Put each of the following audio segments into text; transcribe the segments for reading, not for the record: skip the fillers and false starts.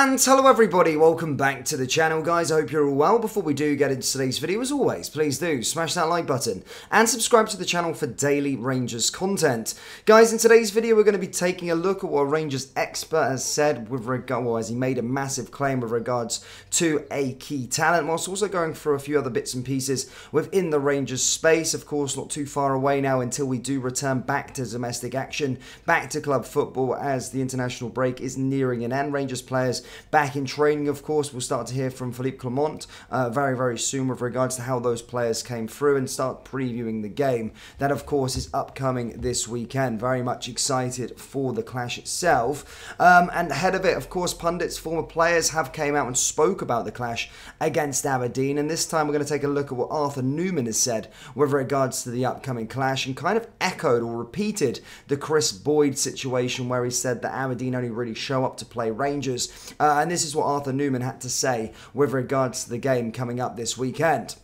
And hello everybody, welcome back to the channel guys. I hope you're all well. Before we do get into today's video, as always, please do smash that like button and subscribe to the channel for daily Rangers content. Guys, in today's video we're going to be taking a look at what a Rangers expert has said with regard, well, as he made a massive claim with regards to a key talent, whilst also going through a few other bits and pieces within the Rangers space. Of course, not too far away now until we do return back to domestic action, back to club football as the international break is nearing an end. Rangers players back in training, of course. We'll start to hear from Philippe Clement very soon with regards to how those players came through and start previewing the game that, of course, is upcoming this weekend. Very much excited for the clash itself. And ahead of it, of course, pundits, former players have came out and spoke about the clash against Aberdeen. And this time we're going to take a look at what Arthur Newman has said with regards to the upcoming clash and kind of echoed or repeated the Chris Boyd situation where he said that Aberdeen only really show up to play Rangers. And this is what Arthur Newman had to say with regards to the game coming up this weekend.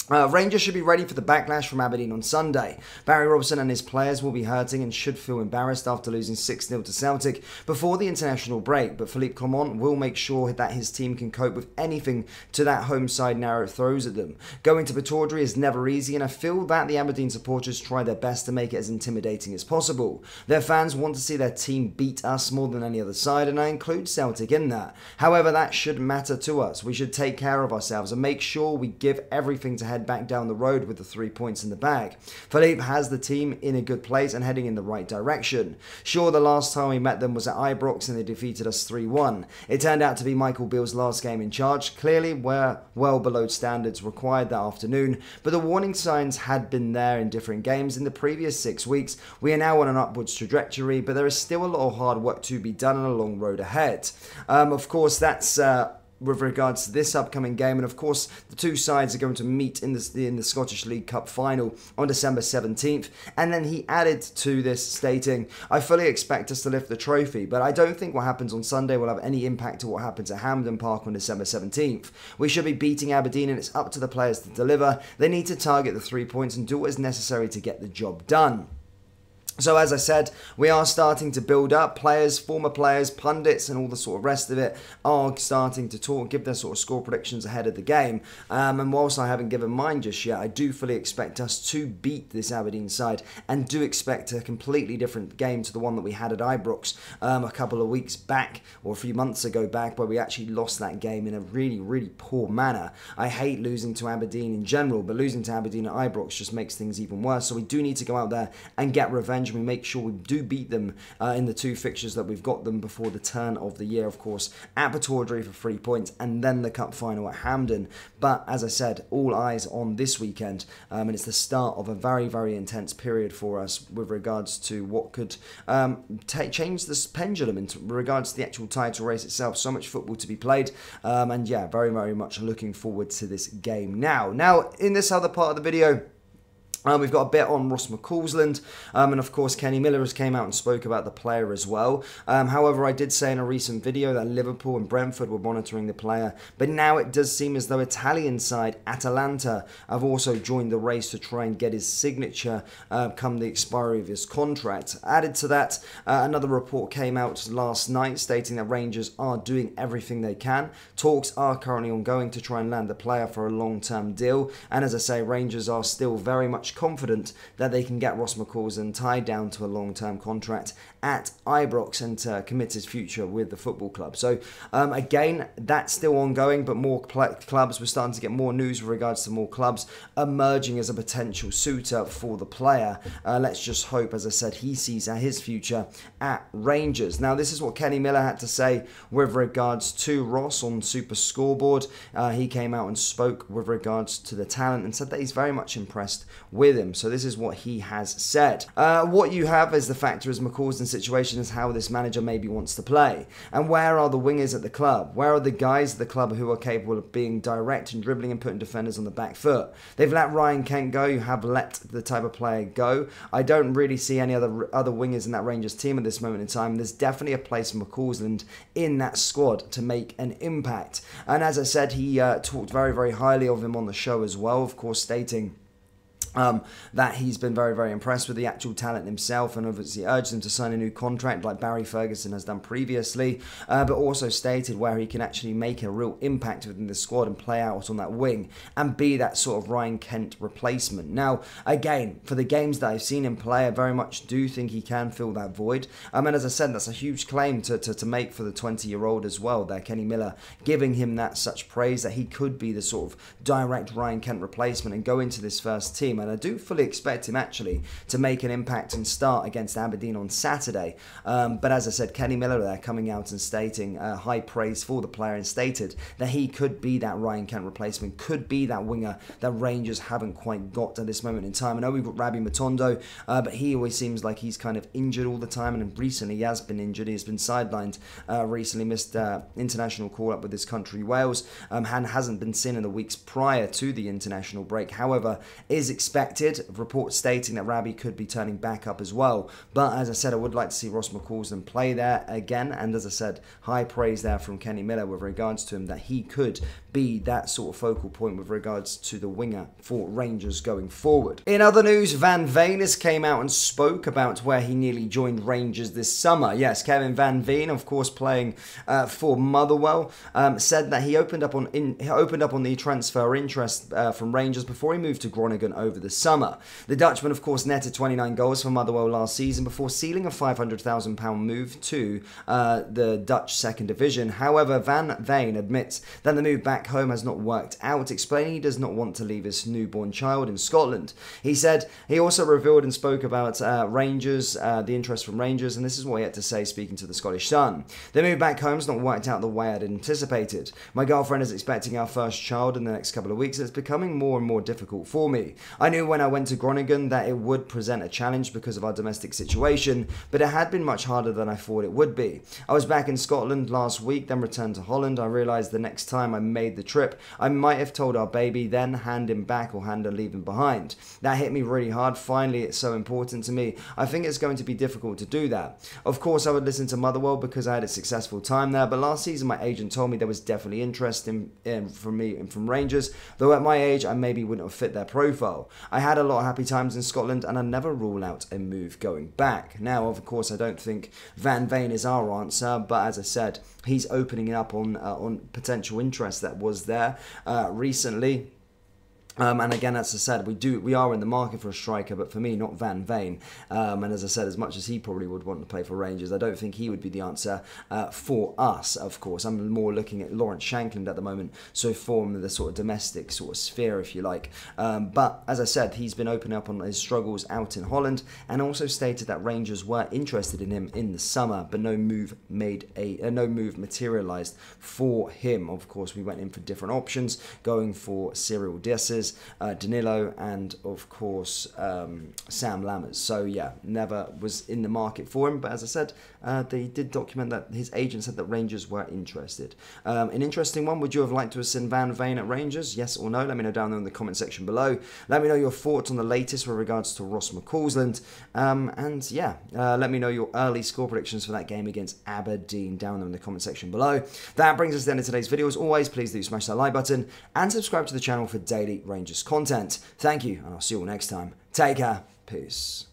Rangers should be ready for the backlash from Aberdeen on Sunday. Barry Robson and his players will be hurting and should feel embarrassed after losing 6-0 to Celtic before the international break, but Philippe Clement will make sure that his team can cope with anything to that home side narrow throws at them. Going to Pittodrie is never easy, and I feel that the Aberdeen supporters try their best to make it as intimidating as possible. Their fans want to see their team beat us more than any other side, and I include Celtic in that. However, that shouldn't matter to us. We should take care of ourselves and make sure we give everything to head back down the road with the 3 points in the bag. Philippe has the team in a good place and heading in the right direction. Sure, the last time we met them was at Ibrox and they defeated us 3-1. It turned out to be Michael Beale's last game in charge. Clearly, we're well below standards required that afternoon, but the warning signs had been there in different games in the previous 6 weeks. We are now on an upwards trajectory, but there is still a lot of hard work to be done and a long road ahead. Of course, that's with regards to this upcoming game, and of course the two sides are going to meet in the Scottish League Cup final on December 17th, and then he added to this stating, I fully expect us to lift the trophy, but I don't think what happens on Sunday will have any impact to what happens at Hampden Park on December 17th. We should be beating Aberdeen and it's up to the players to deliver. They need to target the 3 points and do what is necessary to get the job done. So as I said, we are starting to build up. Players, former players, pundits and all the sort of rest of it are starting to talk, give their sort of score predictions ahead of the game. And whilst I haven't given mine just yet, I do fully expect us to beat this Aberdeen side and do expect a completely different game to the one that we had at Ibrox a couple of weeks back or a few months ago back, where we actually lost that game in a really poor manner. I hate losing to Aberdeen in general, but losing to Aberdeen at Ibrox just makes things even worse. So we do need to go out there and get revenge. We make sure we do beat them in the 2 fixtures that we've got them before the turn of the year, of course, at Pittodrie for 3 points and then the cup final at Hampden. But as I said, all eyes on this weekend, and it's the start of a very intense period for us with regards to what could change this pendulum in regards to the actual title race itself. So much football to be played, and yeah, very much looking forward to this game. Now in this other part of the video, we've got a bit on Ross McCallum, and of course Kenny Miller has came out and spoke about the player as well. However, I did say in a recent video that Liverpool and Brentford were monitoring the player, but now it does seem as though Italian side Atalanta have also joined the race to try and get his signature come the expiry of his contract. Added to that, another report came out last night stating that Rangers are doing everything they can. Talks are currently ongoing to try and land the player for a long-term deal, and as I say, Rangers are still very much confident that they can get Ross McCallum tied down to a long-term contract at Ibrox and commit his future with the football club. So again, that's still ongoing, but more clubs, we're starting to get more news with regards to more clubs emerging as a potential suitor for the player. Let's just hope, as I said, he sees his future at Rangers. Now, this is what Kenny Miller had to say with regards to Ross on Super Scoreboard. He came out and spoke with regards to the talent and said that he's very much impressed with him. So this is what he has said. What you have as the factor is McCallum's situation is how this manager maybe wants to play. And where are the wingers at the club? Where are the guys at the club who are capable of being direct and dribbling and putting defenders on the back foot? They've let Ryan Kent go. You have let the type of player go. I don't really see any other wingers in that Rangers team at this moment in time. There's definitely a place for McCallum in that squad to make an impact. And as I said, he talked very highly of him on the show as well, of course, stating that he's been very, very impressed with the actual talent himself, and obviously urged him to sign a new contract like Barry Ferguson has done previously, but also stated where he can actually make a real impact within the squad and play out on that wing and be that sort of Ryan Kent replacement. Now, again, for the games that I've seen him play, I very much do think he can fill that void. And as I said, that's a huge claim to make for the 20-year-old as well there, Kenny Miller, giving him that such praise that he could be the sort of direct Ryan Kent replacement and go into this first team. And I do fully expect him actually to make an impact and start against Aberdeen on Saturday. But as I said, Kenny Miller there coming out and stating high praise for the player and stated that he could be that Ryan Kent replacement, could be that winger that Rangers haven't quite got at this moment in time. I know we've got Rabbi Matondo, but he always seems like he's kind of injured all the time, and recently he has been injured. He's been sidelined, recently missed international call-up with his country Wales, and hasn't been seen in the weeks prior to the international break. However, is expected. Reports stating that Rabbi could be turning back up as well. But as I said, I would like to see Ross McCallum play there again. And as I said, high praise there from Kenny Miller with regards to him, that he could be that sort of focal point with regards to the winger for Rangers going forward. In other news, Van Veen has came out and spoke about where he nearly joined Rangers this summer. Yes, Kevin Van Veen, of course, playing for Motherwell, said that he opened up on the transfer interest from Rangers before he moved to Groningen over the summer. The Dutchman, of course, netted 29 goals for Motherwell last season before sealing a £500,000 move to the Dutch second division. However, Van Veen admits that the move back home has not worked out, explaining he does not want to leave his newborn child in Scotland. He said he also revealed and spoke about Rangers, the interest from Rangers, and this is what he had to say speaking to the Scottish Sun. The move back home has not worked out the way I'd anticipated. My girlfriend is expecting our first child in the next couple of weeks, and it's becoming more and more difficult for me. I knew when I went to Groningen that it would present a challenge because of our domestic situation, but it had been much harder than I thought it would be. I was back in Scotland last week, then returned to Holland. I realised the next time I made the trip, I might have told our baby, then hand him back or hand her leave him behind. That hit me really hard. Finally, it's so important to me. I think it's going to be difficult to do that. Of course, I would listen to Motherwell because I had a successful time there, but last season my agent told me there was definitely interest from me and from Rangers, though at my age I maybe wouldn't have fit their profile. I had a lot of happy times in Scotland, and I never rule out a move going back. Now, of course, I don't think Van Veen is our answer, but as I said, he's opening up on potential interest that was there recently. And again, as I said, we are in the market for a striker, but for me, not Van Veen. And as I said, as much as he probably would want to play for Rangers, I don't think he would be the answer for us, of course. I'm more looking at Lawrence Shankland at the moment, so from the sort of domestic sort of sphere, if you like. But as I said, he's been opening up on his struggles out in Holland, and also stated that Rangers were interested in him in the summer, but no move materialised for him. Of course, we went in for different options, going for Cyril Dessers, Danilo, and of course Sam Lammers. So yeah, never was in the market for him, but as I said, they did document that his agent said that Rangers were interested. An interesting one: would you have liked to have seen Van Veen at Rangers? Yes or no? Let me know down there in the comment section below. Let me know your thoughts on the latest with regards to Ross McCallum, and yeah, let me know your early score predictions for that game against Aberdeen down there in the comment section below. That brings us to the end of today's video. As always, please do smash that like button and subscribe to the channel for daily Rangers content. Thank you, and I'll see you all next time. Take care. Peace.